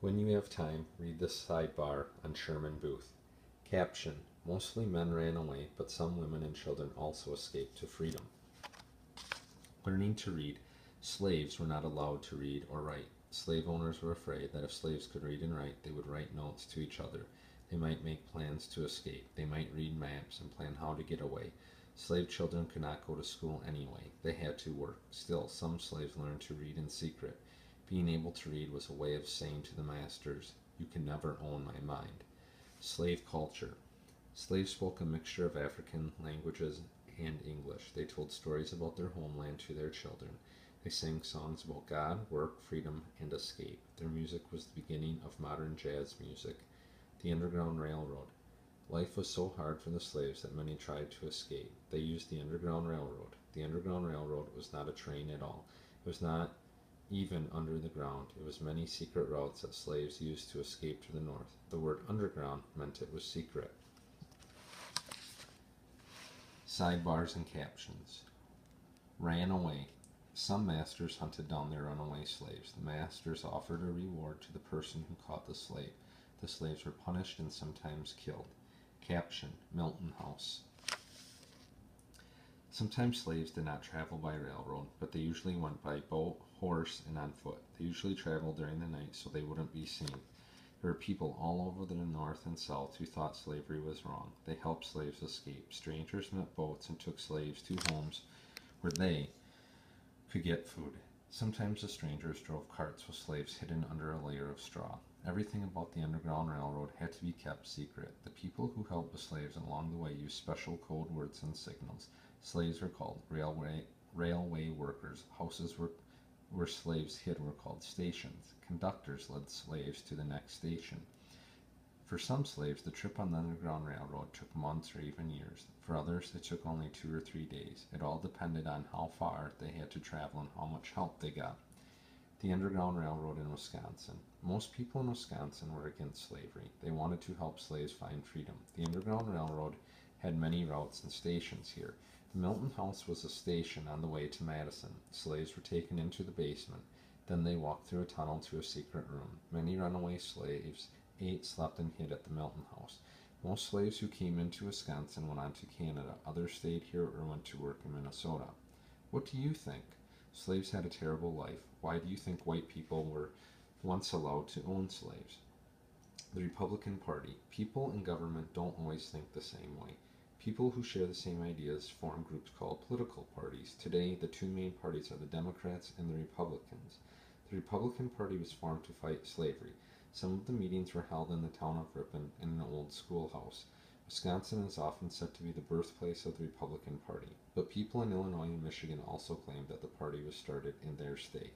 When you have time, read the sidebar on Sherman Booth. Caption: Mostly men ran away, but some women and children also escaped to freedom. Learning to read. Slaves were not allowed to read or write. Slave owners were afraid that if slaves could read and write, they would write notes to each other. They might make plans to escape. They might read maps and plan how to get away. Slave children could not go to school anyway. They had to work. Still, some slaves learned to read in secret. Being able to read was a way of saying to the masters, "You can never own my mind." Slave culture. Slaves spoke a mixture of African languages and English. They told stories about their homeland to their children. They sang songs about God, work, freedom, and escape. Their music was the beginning of modern jazz music. The Underground Railroad. Life was so hard for the slaves that many tried to escape. They used the Underground Railroad. The Underground Railroad was not a train at all. It was not even under the ground. It was many secret routes that slaves used to escape to the north. The word underground meant it was secret. Sidebars and captions. Ran away. Some masters hunted down their runaway slaves. The masters offered a reward to the person who caught the slave. The slaves were punished and sometimes killed. Caption: Milton House. Sometimes slaves did not travel by railroad, but they usually went by boat, horse, and on foot. They usually traveled during the night so they wouldn't be seen. There were people all over the North and South who thought slavery was wrong. They helped slaves escape. Strangers met boats and took slaves to homes where they could get food. Sometimes the strangers drove carts with slaves hidden under a layer of straw. Everything about the Underground Railroad had to be kept secret. The people who helped the slaves along the way used special code words and signals. Slaves were called railway workers. Houses where slaves hid were called stations. Conductors led slaves to the next station. For some slaves, the trip on the Underground Railroad took months or even years. For others, it took only 2 or 3 days. It all depended on how far they had to travel and how much help they got. The Underground Railroad in Wisconsin. Most people in Wisconsin were against slavery. They wanted to help slaves find freedom. The Underground Railroad had many routes and stations here. The Milton House was a station on the way to Madison. Slaves were taken into the basement. Then they walked through a tunnel to a secret room. Many runaway slaves ate, slept, and hid at the Milton House. Most slaves who came into Wisconsin went on to Canada. Others stayed here or went to work in Minnesota. What do you think? Slaves had a terrible life. Why do you think white people were once allowed to own slaves? The Republican Party. People in government don't always think the same way. People who share the same ideas form groups called political parties. Today, the two main parties are the Democrats and the Republicans. The Republican Party was formed to fight slavery. Some of the meetings were held in the town of Ripon in an old schoolhouse. Wisconsin is often said to be the birthplace of the Republican Party, but people in Illinois and Michigan also claim that the party was started in their state.